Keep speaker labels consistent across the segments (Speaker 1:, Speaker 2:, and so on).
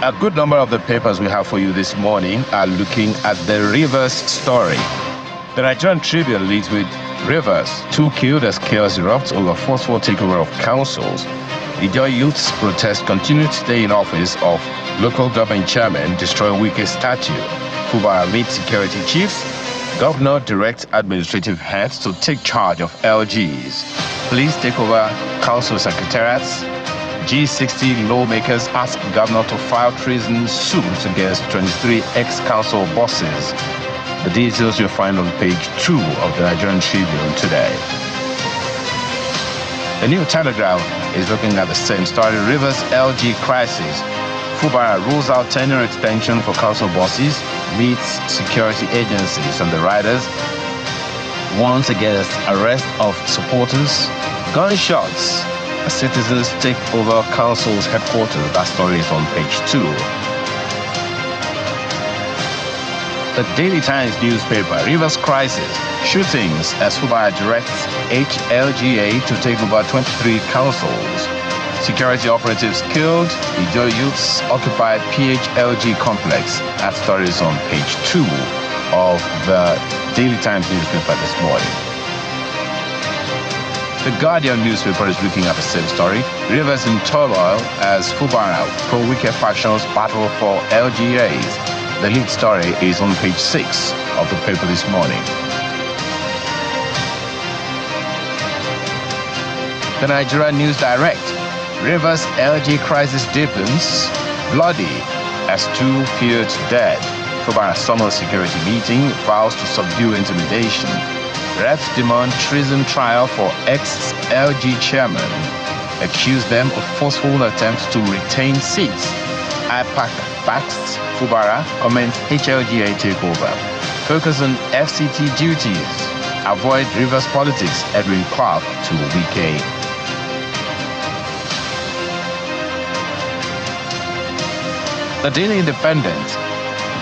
Speaker 1: A good number of the papers we have for you this morning are looking at the Rivers story. The Nigerian Tribune leads with Rivers, 2 killed as chaos erupts over forceful takeover of councils. Ijaw youths protest continued stay in office of local government chairman destroy Wike statue. Fubara meets security chiefs. Governor directs administrative heads to take charge of LGAs. Police take over council secretariats. G60 lawmakers ask governor to file treason suits against 23 ex-council bosses. The details you'll find on page 2 of the Nigerian Tribune today. The New Telegraph is looking at the same story. Rivers LG crisis. Fubara rules out tenure extension for council bosses, meets security agencies and the riders, warns against arrest of supporters, gunshots. Citizens take over council's headquarters. That story is on page 2. The Daily Times newspaper, Rivers crisis, shootings as Fubara directs HLGA to take over 23 councils. Security operatives killed, Ijaw youths occupied PHLG complex. That story is on page 2 of the Daily Times newspaper this morning. The Guardian newspaper is looking at the same story. Rivers in turmoil as Fubara pro-Wike factions battle for LGAs. The lead story is on page 6 of the paper this morning. The Nigerian News Direct. Rivers LG crisis deepens. Bloody as 2 feared dead. Fubara summer security meeting vows to subdue intimidation. Reps demand treason trial for ex-LG chairman. Accuse them of forceful attempts to retain seats. IPAC backs Fubara, comments HLGA takeover. Focus on FCT duties. Avoid Rivers politics, Edwin Clark to Wike. The Daily Independent.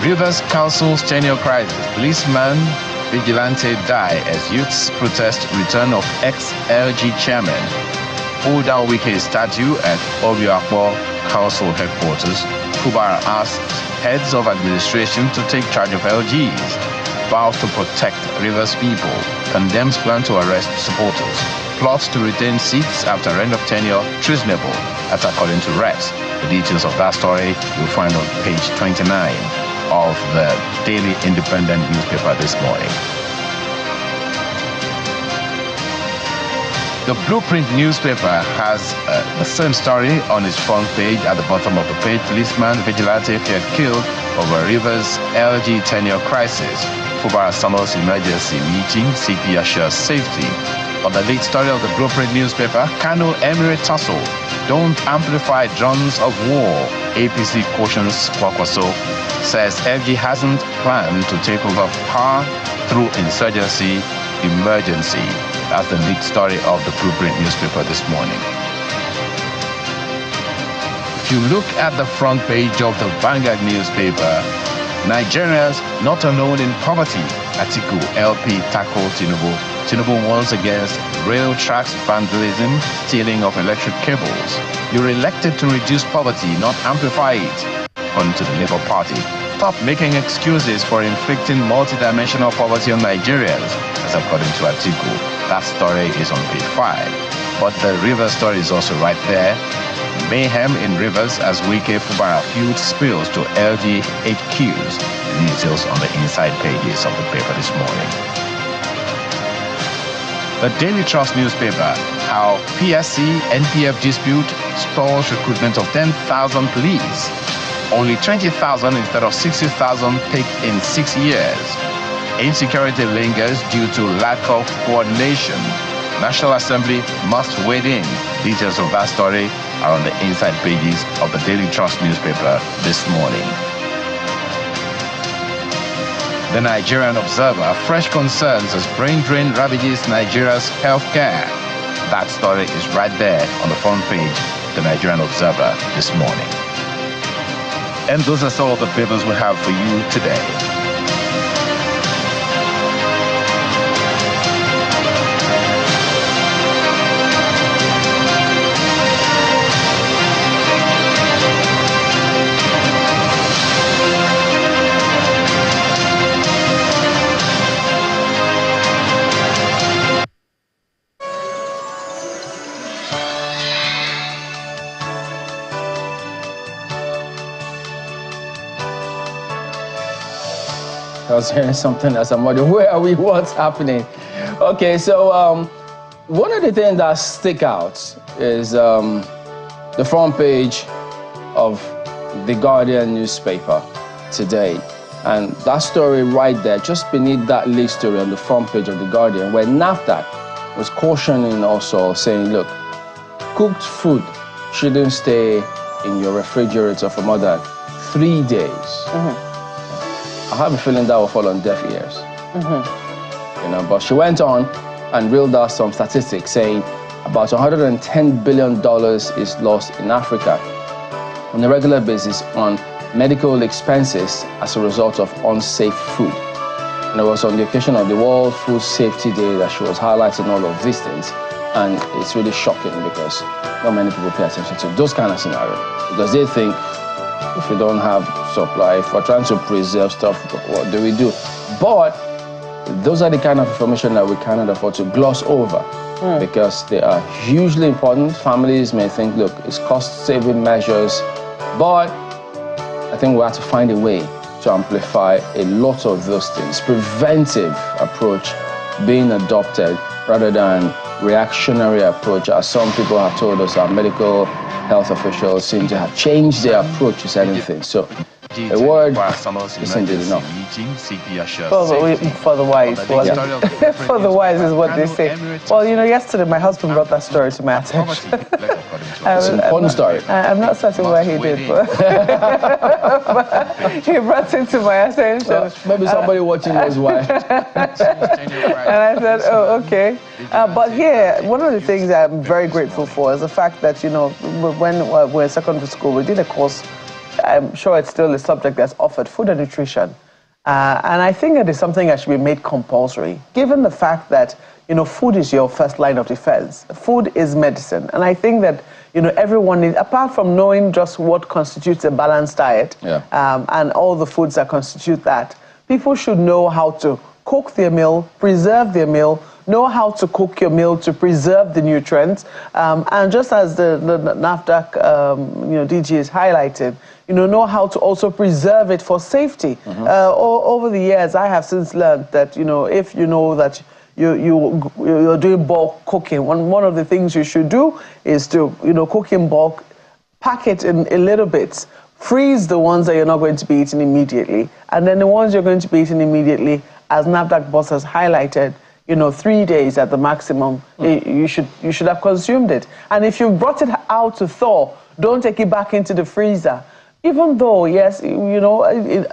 Speaker 1: Rivers Council's tenure crisis. Policeman vigilante die as youths protest return of ex-LG chairman. Pull down Wike statue at Obiakpo Council headquarters. Fubara asks heads of administration to take charge of LGs. Vows to protect Rivers people. Condemns plan to arrest supporters. Plots to retain seats after end of tenure treasonable. That's according to reps. The details of that story you'll find on page 29 of the Daily Independent newspaper this morning. The Blueprint newspaper has the same story on its front page. At the bottom of the page, policeman vigilante feared killed over Rivers LG tenure crisis. Fubara summons emergency meeting, CP assures safety. On the lead story of the Blueprint newspaper, Kano Emirate tussle. Don't amplify drums of war. APC cautions Kwakwaso. Says LG hasn't planned to take over power through insurgency emergency. That's the lead story of the Blueprint newspaper this morning. If you look at the front page of the Vanguard newspaper, Nigerians not alone in poverty. Atiku LP tackle Tinubu. Tinubu warns against rail tracks vandalism, stealing of electric cables. You're elected to reduce poverty, not amplify it, according to the Labour Party. Stop making excuses for inflicting multidimensional poverty on Nigerians, as according to Atiku. That story is on page 5. But the Rivers story is also right there. Mayhem in Rivers as Wike Fubara feud spills to LG HQs. The details on the inside pages of the paper this morning. The Daily Trust newspaper, how PSC NPF dispute stalls recruitment of 10,000 police. Only 20,000 instead of 60,000 picked in 6 years. Insecurity lingers due to lack of coordination. National Assembly must wade in. Details of that story are on the inside pages of the Daily Trust newspaper this morning. The Nigerian Observer, fresh concerns as brain drain ravages Nigeria's healthcare. That story is right there on the front page of the Nigerian Observer this morning. And those are some of the papers we have for you today.
Speaker 2: I was hearing something as I'm wondering, where are we? What's happening? Okay, so one of the things that stick out is the front page of the Guardian newspaper today. And that story right there, just beneath that lead story on the front page of the Guardian, where NAFDAC was cautioning also, saying, look, cooked food shouldn't stay in your refrigerator for more than 3 days. I have a feeling that will fall on deaf ears. You know, but she went on and reeled out some statistics saying about $110 billion is lost in Africa on a regular basis on medical expenses as a result of unsafe food. And it was on the occasion of the World Food Safety Day that she was highlighting all of these things. And it's really shocking because not many people pay attention to those kind of scenarios. Because they think if we don't have supply, if we're trying to preserve stuff, what do we do? But those are the kind of information that we cannot afford to gloss over because they are hugely important. Families may think, look, it's cost-saving measures, but I think we have to find a way to amplify a lot of those things. Preventive approach being adopted rather than reactionary approach, as some people have told us. Our medical health officials seem to have changed their approach to certain things. So a word isn't enough.
Speaker 3: For the wise. For the wise is what they say. Well, you know, yesterday my husband brought that story to my attention.
Speaker 2: It's an important story.
Speaker 3: I'm not certain why he did, but he brought it to my attention.
Speaker 2: Well, maybe somebody watching knows why.
Speaker 3: And I said, oh, okay. But here, one of the things I'm very grateful for is the fact that, you know, when we were in secondary school, we did a course. I'm sure it's still a subject that's offered, food and nutrition. And I think it is something that should be made compulsory, given the fact that, you know, food is your first line of defense. Food is medicine. And I think that, you know, everyone needs, apart from knowing just what constitutes a balanced diet and all the foods that constitute that, people should know how to cook their meal, preserve their meal, know how to cook your meal to preserve the nutrients. And just as the NAFDAC, you know, DG is highlighted, you know how to also preserve it for safety. Over the years, I have since learned that, you know, if you know that you're doing bulk cooking, one of the things you should do is to, you know, cook in bulk, pack it in little bits, freeze the ones that you're not going to be eating immediately, and then the ones you're going to be eating immediately, as NAFDAC boss has highlighted, you know, 3 days at the maximum, you should have consumed it. And if you brought it out to thaw, don't take it back into the freezer. Even though, yes, you know,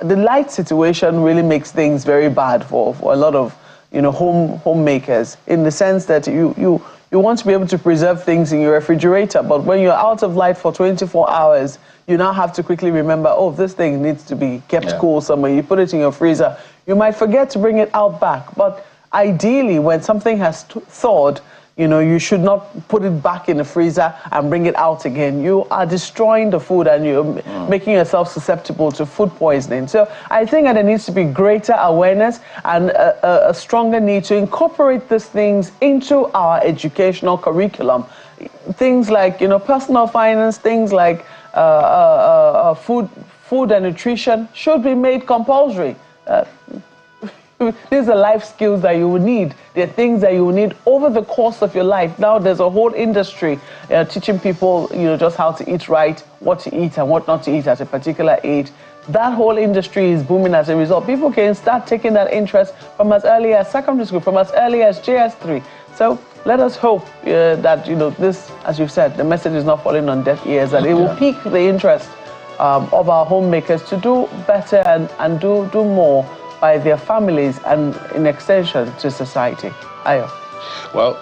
Speaker 3: the light situation really makes things very bad for a lot of, you know, homemakers, in the sense that you want to be able to preserve things in your refrigerator, but when you're out of light for 24 hours, you now have to quickly remember, oh, this thing needs to be kept cool somewhere. You put it in your freezer. You might forget to bring it out back, but ideally, when something has thawed, you know, you should not put it back in the freezer and bring it out again. You are destroying the food and you're making yourself susceptible to food poisoning. So I think that there needs to be greater awareness and a stronger need to incorporate these things into our educational curriculum. Things like, you know, personal finance, things like food and nutrition should be made compulsory. These are life skills that you will need. They're things that you will need over the course of your life. Now there's a whole industry teaching people, you know, just how to eat right, what to eat and what not to eat at a particular age. That whole industry is booming as a result. People can start taking that interest from as early as secondary school, from as early as JS3. So let us hope that, you know, this, as you've said, the message is not falling on deaf ears, that it will pique the interest of our homemakers to do better and do more by their families and, in extension, to society. Ayo.
Speaker 1: Well,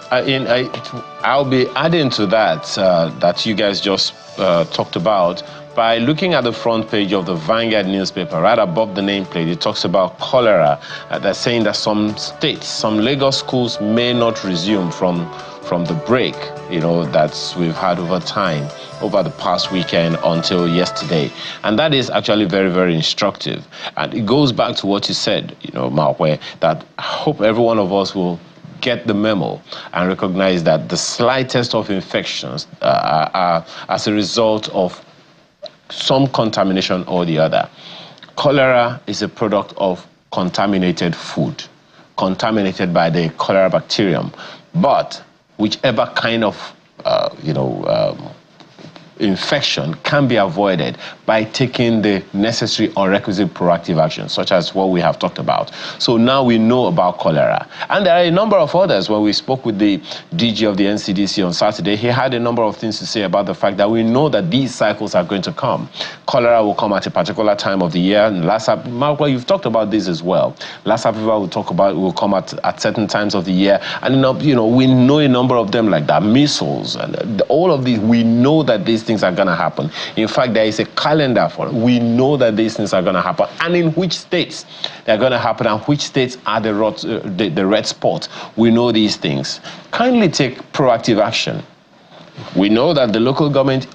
Speaker 1: I'll be adding to that that you guys just talked about by looking at the front page of the Vanguard newspaper. Right above the nameplate, it talks about cholera. They're saying that some states, some Lagos schools may not resume from the break, you know, that we've had over time, over the past weekend until yesterday. And that is actually very, very instructive. And it goes back to what you said, you know, Mawwe, that I hope every one of us will get the memo and recognize that the slightest of infections are as a result of some contamination or the other. Cholera is a product of contaminated food, contaminated by the cholera bacterium. But whichever kind of, infection can be avoided by taking the necessary or requisite proactive action, such as what we have talked about. So now we know about cholera. And there are a number of others. When we spoke with the DG of the NCDC on Saturday, he had a number of things to say about the fact that we know that these cycles are going to come. Cholera will come at a particular time of the year. And Marco, you've talked about this as well. Lassa fever will come at certain times of the year. And we know a number of them like that. Measles and all of these, we know that these things are going to happen. In fact, there is a calendar for it. We know that these things are going to happen, and in which states they're going to happen, and which states are the red spot. We know these things. Kindly take proactive action. We know that the local government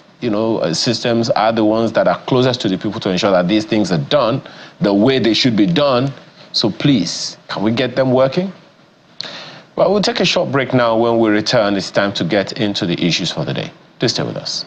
Speaker 1: systems are the ones that are closest to the people to ensure that these things are done the way they should be done. So please, can we get them working? Well, we'll take a short break now. When we return, it's time to get into the issues for the day. Please stay with us.